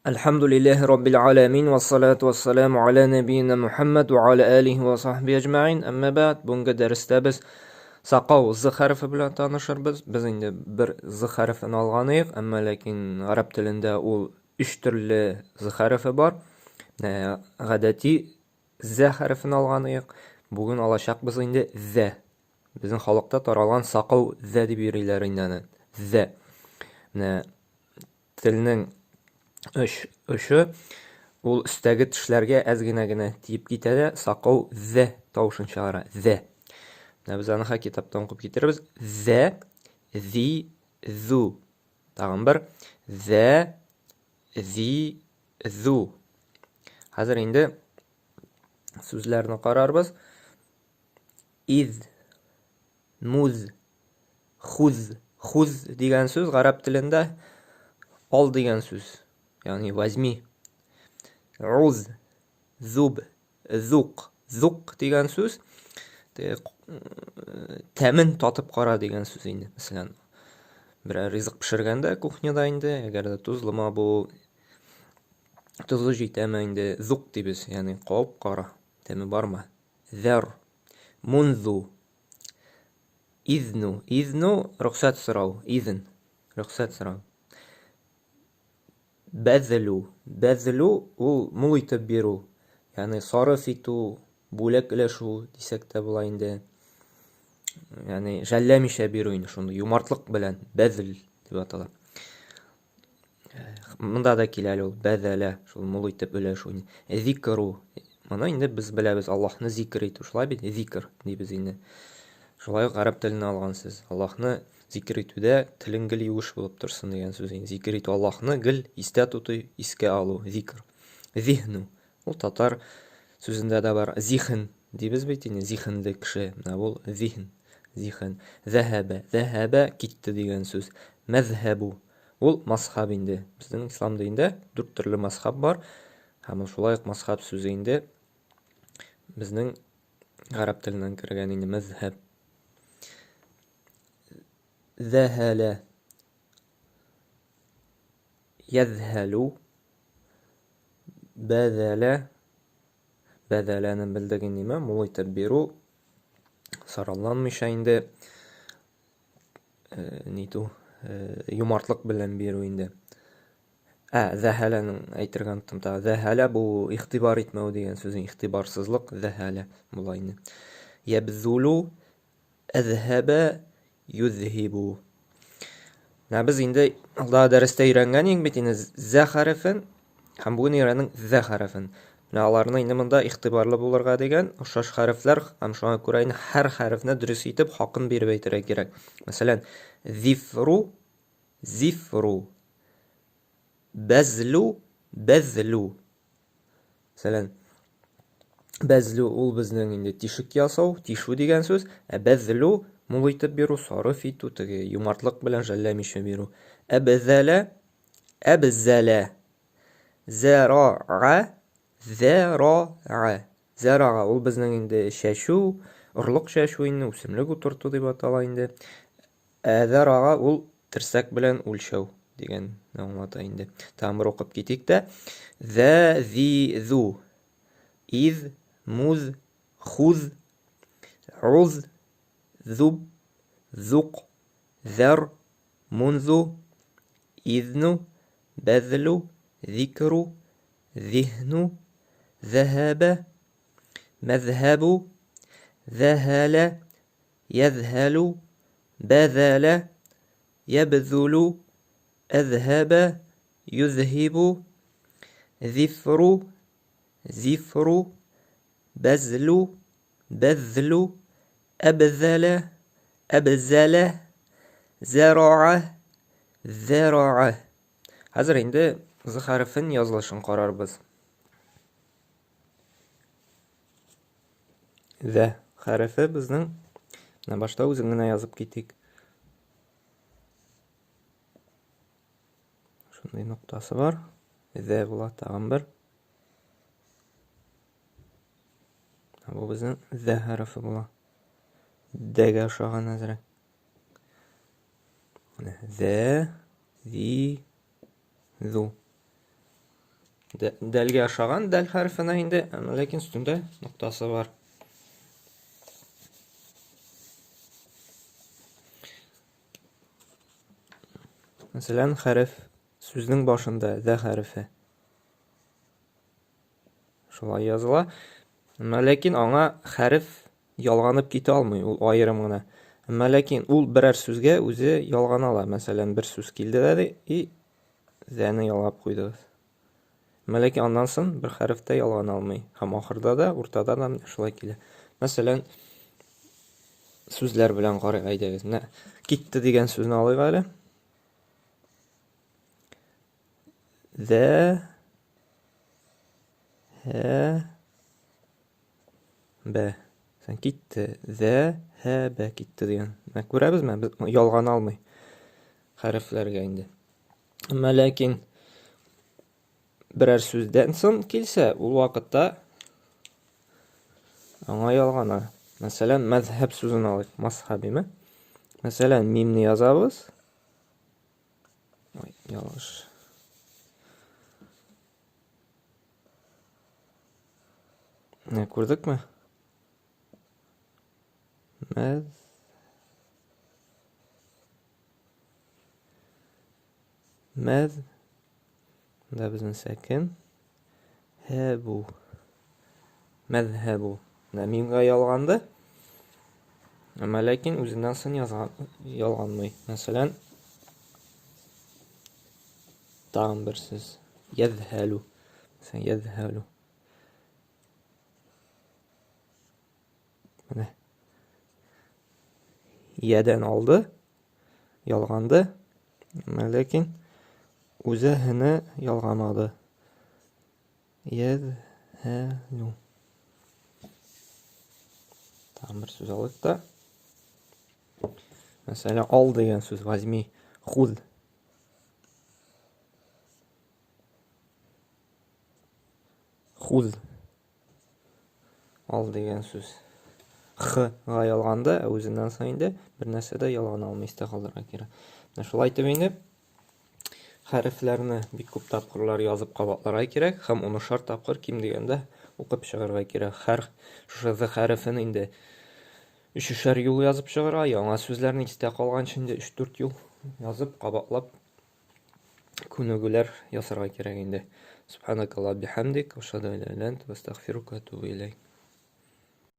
Elhamdülillahi Rabbil alemin ve salatu ve selamu ala nebiyyina Muhammed ve ala alihi ve sahbihi ecma'in. Amma ba'd, bunga dersdə biz saqav z harfi bilan tanışırбыз. Biz indi bir z harfini alğanıyıq, amma lakin arab tilində ol 3 türlü z harfi бар. Гадәти z harfini alğanıyıq. Bugün alacaq biz indi z. Bizning халыкта таралган saqav z дип йөриләр инде. Z. Tilning Öşü ул üstəgi tişlərə əzginə tiyib kitədə saqav z tavşın çağıra z. Biz аны kitabdan oxub getiribез. Z, zi, zu. Tağın bir z, zi, zu. Hazır indi sözlərini qararбыз. İz, muz, xuz. Xuz degan söz arab tilində al degan söz. Yani возьми. Uz, zub, zuq. Zuq degan söz təmin tatıb qara degan söz indi. Məsələn, bir rizq pişirgəndə kuxnyada indi, əgər də tuzlama bu tuzu jitəmə indi zuq deyibіз. Yani qop qara. Təmi barmı? Zər, munzu, iznu. Iznu ruxsat sırau. İzin. Ruxsat sırau. Bəzlu. Bəzlu ул мул итеп бирү. Yani sarf итү, бүләк өләшү дисәк тә була инде. Yani жәлләмичә бирү инде шундый юмартлык белән бәзл дип атала. Монда да килә ул бәзәлә, шул мул итеп өләшү. Зикру. Моны инде без беләбез, Аллаһны зикр итү. Шулай бит, зикр дибез инде. Шулай гарәп теленә алган сүз. Аллаһны зикр итүдә телең гел юеш булып торсын дигән сүз. Зикр итү Аллаһны гел истә тоту, искә алу, зикр. Зихну. Ул татар сүзендә дә бар. Зихн дибез бит инде, зихнле кеше. Менә ул зихн, зихн. Зәһәбә, зәһәбә китте дигән сүз. Мәзһәбу. Ул мазһаб инде. Безнең ислам динендә 4 төрле мазһаб бар. Һәм шулай ук мазһаб сүзе инде безнең гарәп теленнән кергән инде мәзһәб. ذهل يذهل بذل бәзәләне белдек инде, мул итеп бирү сараланмыйча инде ниту юмартлык белән бирү инде. Зәһәләнең әйтергән тымта. Зәһәлә бу ихтибар итмәү дигән сүз, ихтибарсызлык зәһәлә була инде. Ябзулу азһаба юзһибу. Biz инде алда дәрестә өйрәнгән идек бит инде з харфын һәм бүген өйрәнең з харфын. Аларны инде монда ихтибарлы булырга дигән охшаш харфлар һәм шуңа күрә инде һәр харфны дөрес итеп хакын биреп әйтергә кирәк. Мәсәлән, зифру, зифру. Бәзлу, бәзлу. Мәсәлән, бәзлу ул безнең инде тишек ясау, тишу дигән сүз, бәзлу мул итеп бирү, сарыф итү, теге юмартлык белән жәлләмичә бирү. Әбзәлә, әбзәлә. Зәраа, зәраа. Зәраа ул безнең инде шәшү, орлык шәшү инде, үсемлек утырту дип атала инде. Зәраа ул терсәк белән үлчәү дигән аңлата инде. Тагын бер укып китик тә. Зә, зи, зу. Из, муз, хуз, уз, ذب ذق ذر منذ إذن بذل ذكر ذهن ذهب مذهب ذهل يذهل بذل يبذل أذهب يذهب ذفر زفر بذل بذل أبذل أبزل زرع زرع. Hazır indi z harfin yazılışını qararбыз. Z harfi bizning başta үзең генә язып китик. Шундый ноктасы бар. Z була тагын бер. Бу безнең Z harfi була. Дәгә ошаган әзрәк. Зә, зи, зу. Дәлгә охшаган дәл хәрефенә инде, ләкин өстендә нуктасы бар. Мәсәлән, хәреф сүзнең башында дә хәрефе. Шулай языла. Ләкин аңа хәреф ялганып китә алмый, ул аерым гына. Ләкин ул берәр сүзгә үзе ялгана. Мәсәлән, бер сүз килде дә и зәне ялгап куйдыгыз. Ләкин аннан соң бер хәреф тә ялгана алмый. Һәм ахырда да, уртада да шулай килә. Мәсәлән, сүзләр белән карыйк, әйдәгез. Китте дигән сүзне алыйк әле. Зә һә бә. Сән китте. Зә һә бә китте дигән. Күрәбезме? Без ялгана алмый хәрефләргә инде. Ләкин берәр сүздән соң килсә, ул вакытта аңа ялгана. Мәсәлән, мәзһәб сүзен алыйк. Мазһабиме? Мәсәлән, мимне язабыз. Ой, ялгыш. Күрдекме? Мәз да безнең сәкен. Һәбу. Мәзһәбу. Мимгә ялганды. Ләкин үзеннән соң ялганмый. Мәсәлән, тагын бер сүз. Йәзһәлу. Йәзһәлу. Йәдән алды, ялганды, ләкин үзеһенә ялганмады. Йәзһәлу. Тагын бер сүз алыйк та. Мәсәлән, ал дигән сүз, возьми, худ. Худ. Ал дигән сүз. Х-га ялганды, үзеннән соң инде бер нәрсә дә ялгана алмый, истә калдырырга кирәк. Шулай итеп инде хәрефләрне бик күп тапкырлар язып кабатларга кирәк, һәм 10 тапкыр ким дигәндә укып чыгарга кирәк. Шушы з хәрефен инде 3-3 юл язып чыгарга, яңа сүзләрне истә калганчы инде 3-4 юл язып кабатлап күнегүләр ясарга кирәк инде. Субханакаллаһу бихамдик, ашһаду ан ла илаһа илля анта, астагфирука ва атубу илейк.